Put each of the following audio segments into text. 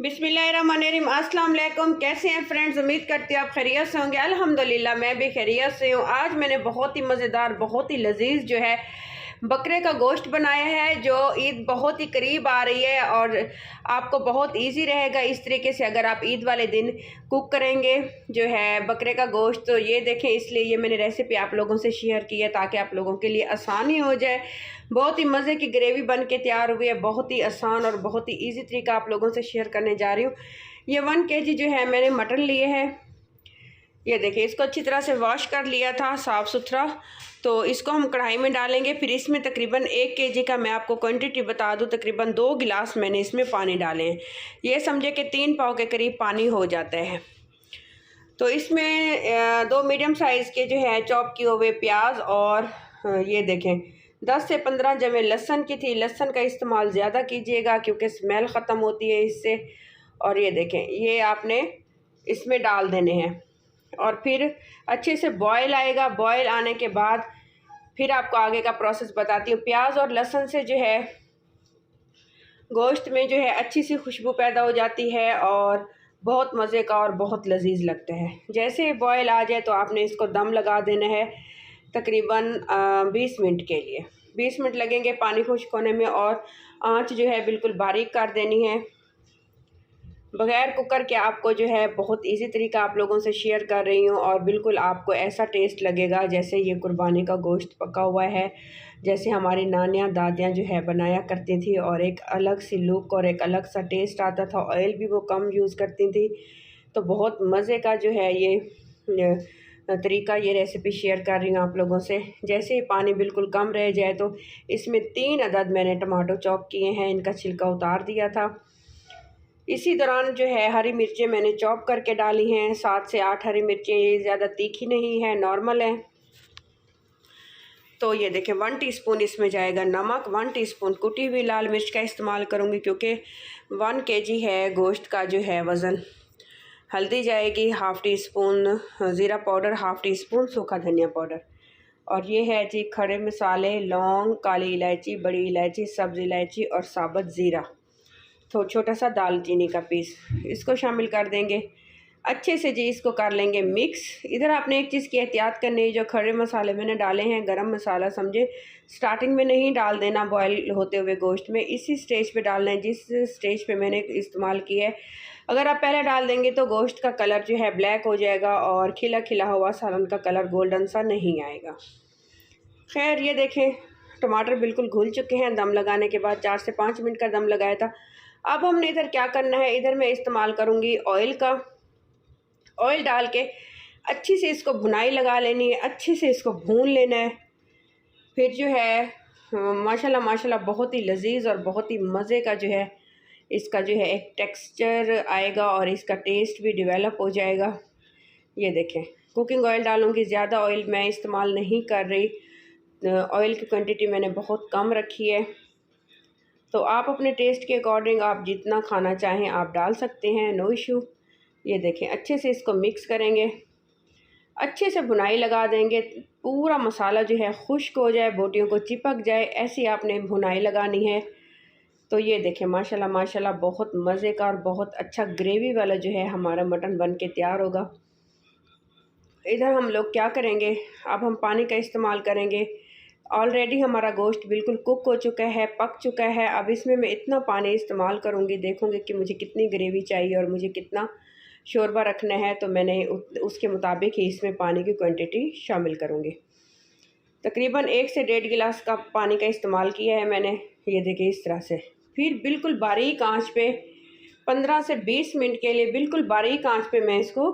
बिस्मिल्लाहिर्रहमानिर्रहीम। अस्सलाम वालेकुम। कैसे हैं फ्रेंड्स? उम्मीद करती हूँ आप खैरियत से होंगे। अल्हम्दुलिल्लाह मैं भी खैरियत से हूँ। आज मैंने बहुत ही मज़ेदार, बहुत ही लजीज जो है बकरे का गोश्त बनाया है, जो ईद बहुत ही करीब आ रही है और आपको बहुत इजी रहेगा इस तरीके से अगर आप ईद वाले दिन कुक करेंगे जो है बकरे का गोश्त। तो ये देखें, इसलिए ये मैंने रेसिपी आप लोगों से शेयर की है ताकि आप लोगों के लिए आसानी हो जाए। बहुत ही मज़े की ग्रेवी बन के तैयार हुई है, बहुत ही आसान और बहुत ही ईजी तरीका आप लोगों से शेयर करने जा रही हूँ। ये 1 kg जो है मैंने मटन लिए है। ये देखिए, इसको अच्छी तरह से वॉश कर लिया था साफ़ सुथरा। तो इसको हम कढ़ाई में डालेंगे। फिर इसमें तकरीबन 1 kg का मैं आपको क्वांटिटी बता दूं, तकरीबन 2 गिलास मैंने इसमें पानी डाले हैं। ये समझे कि 3 पाव के करीब पानी हो जाता है। तो इसमें 2 मीडियम साइज़ के जो है चॉप किए हुए प्याज और ये देखें 10 से 15 जमे लहसुन की थी। लहसुन का इस्तेमाल ज़्यादा कीजिएगा क्योंकि स्मेल ख़त्म होती है इससे। और ये देखें, ये आपने इसमें डाल देने हैं और फिर अच्छे से बॉयल आएगा। बॉयल आने के बाद फिर आपको आगे का प्रोसेस बताती हूँ। प्याज और लहसुन से जो है गोश्त में जो है अच्छी सी खुशबू पैदा हो जाती है और बहुत मज़े का और बहुत लजीज लगता है। जैसे बॉयल आ जाए तो आपने इसको दम लगा देना है तकरीबन 20 मिनट के लिए। 20 मिनट लगेंगे पानी खुश्क होने में और आंच जो है बिल्कुल बारीक कर देनी है। बग़ैर कुकर के आपको जो है बहुत इजी तरीका आप लोगों से शेयर कर रही हूँ और बिल्कुल आपको ऐसा टेस्ट लगेगा जैसे ये कुर्बानी का गोश्त पका हुआ है, जैसे हमारी नानियाँ दादियाँ जो है बनाया करती थी। और एक अलग सी लुक और एक अलग सा टेस्ट आता था। ऑयल भी वो कम यूज़ करती थी। तो बहुत मज़े का जो है ये तरीका, ये रेसिपी शेयर कर रही हूँ आप लोगों से। जैसे ही पानी बिल्कुल कम रह जाए तो इसमें 3 अदद मैंने टमाटो चॉप किए हैं, इनका छिलका उतार दिया था। इसी दौरान जो है हरी मिर्चें मैंने चॉप करके डाली हैं, 7 से 8 हरी मिर्चें। ये ज़्यादा तीखी नहीं है, नॉर्मल है। तो ये देखें 1 टीस्पून इसमें जाएगा नमक, 1 टीस्पून कुटी हुई लाल मिर्च का इस्तेमाल करूँगी क्योंकि 1 kg है गोश्त का जो है वज़न। हल्दी जाएगी 1/2 टीस्पून, ज़ीरा पाउडर 1/2 टीस्पून, सूखा धनिया पाउडर। और ये है जी खड़े मसाले, लौंग, काली इलायची, बड़ी इलायची, सब्ज़ इलायची और साबुत ज़ीरा, तो छोटा सा दालचीनी का पीस, इसको शामिल कर देंगे। अच्छे से जी इसको कर लेंगे मिक्स। इधर आपने एक चीज़ की एहतियात करनी है, जो खड़े मसाले मैंने डाले हैं, गरम मसाला समझे स्टार्टिंग में नहीं डाल देना बॉयल होते हुए गोश्त में, इसी स्टेज पे डालना है जिस स्टेज पे मैंने इस्तेमाल किया है। अगर आप पहले डाल देंगे तो गोश्त का कलर जो है ब्लैक हो जाएगा और खिला खिला हुआ सालन का कलर गोल्डन सा नहीं आएगा। खैर ये देखें, टमाटर बिल्कुल घुल चुके हैं। दम लगाने के बाद 4 से 5 मिनट का दम लगाया था। अब हमने इधर क्या करना है, इधर मैं इस्तेमाल करूँगी ऑयल का। ऑयल डाल के अच्छी से इसको भुनाई लगा लेनी है, अच्छे से इसको भून लेना है। फिर जो है माशाल्लाह माशाल्लाह बहुत ही लजीज और बहुत ही मज़े का जो है इसका जो है एक टेक्सचर आएगा और इसका टेस्ट भी डेवलप हो जाएगा। ये देखें, कुकिंग ऑयल डालूँगी, ज़्यादा ऑयल मैं इस्तेमाल नहीं कर रही। ऑयल की क्वांटिटी मैंने बहुत कम रखी है। तो आप अपने टेस्ट के अकॉर्डिंग आप जितना खाना चाहें आप डाल सकते हैं, नो इशू। ये देखें, अच्छे से इसको मिक्स करेंगे, अच्छे से भुनाई लगा देंगे। पूरा मसाला जो है खुश्क हो जाए, बोटियों को चिपक जाए, ऐसी आपने भुनाई लगानी है। तो ये देखें माशाल्लाह माशाल्लाह बहुत मज़े का और बहुत अच्छा ग्रेवी वाला जो है हमारा मटन बन के तैयार होगा। इधर हम लोग क्या करेंगे, अब हम पानी का इस्तेमाल करेंगे। ऑलरेडी हमारा गोश्त बिल्कुल कुक हो चुका है, पक चुका है। अब इसमें मैं इतना पानी इस्तेमाल करूँगी, देखूँगी कि मुझे कितनी ग्रेवी चाहिए और मुझे कितना शोरबा रखना है, तो मैंने उसके मुताबिक ही इसमें पानी की क्वांटिटी शामिल करूँगी। तकरीबन 1 से 1.5 गिलास का पानी का इस्तेमाल किया है मैंने। ये देखिए इस तरह से। फिर बिल्कुल बारीक आंच पे 15 से 20 मिनट के लिए बिल्कुल बारीक आंच पे मैं इसको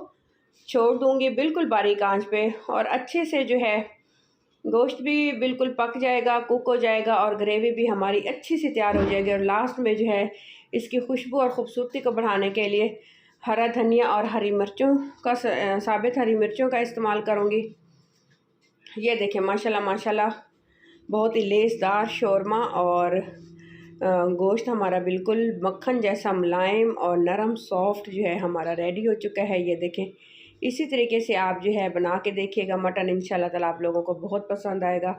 छोड़ दूँगी, बिल्कुल बारीक आंच पे। और अच्छे से जो है गोश्त भी बिल्कुल पक जाएगा, कुक हो जाएगा और ग्रेवी भी हमारी अच्छी सी तैयार हो जाएगी। और लास्ट में जो है इसकी खुशबू और ख़ूबसूरती को बढ़ाने के लिए हरा धनिया और हरी मिर्चों का साबित हरी मिर्चों का इस्तेमाल करूँगी। ये देखें माशाल्लाह माशाल्लाह बहुत ही लेसदार शोरमा और गोश्त हमारा बिल्कुल मक्खन जैसा मुलायम और नरम सॉफ्ट जो है हमारा रेडी हो चुका है। ये देखें, इसी तरीके से आप जो है बना के देखिएगा। मटन इंशाल्लाह ताला आप लोगों को बहुत पसंद आएगा।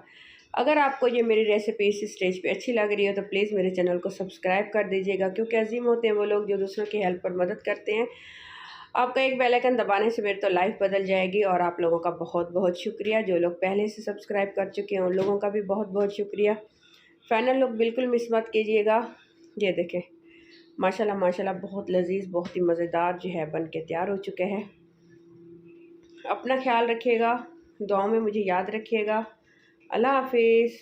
अगर आपको ये मेरी रेसिपी इस स्टेज पे अच्छी लग रही हो तो प्लीज़ मेरे चैनल को सब्सक्राइब कर दीजिएगा, क्योंकि अजीम होते हैं वो लोग जो दूसरों की हेल्प और मदद करते हैं। आपका एक बेल आइकन दबाने से मेरी तो लाइफ बदल जाएगी। और आप लोगों का बहुत बहुत शुक्रिया, जो लोग पहले से सब्सक्राइब कर चुके हैं उन लोगों का भी बहुत बहुत शुक्रिया। फाइनल लुक बिल्कुल मिस मत कीजिएगा। ये देखें माशाल्लाह माशाल्लाह बहुत लजीज बहुत ही मज़ेदार जो है बन के तैयार हो चुके हैं। अपना ख्याल रखिएगा, दुआओं में मुझे याद रखिएगा। अल्लाह हाफिज़।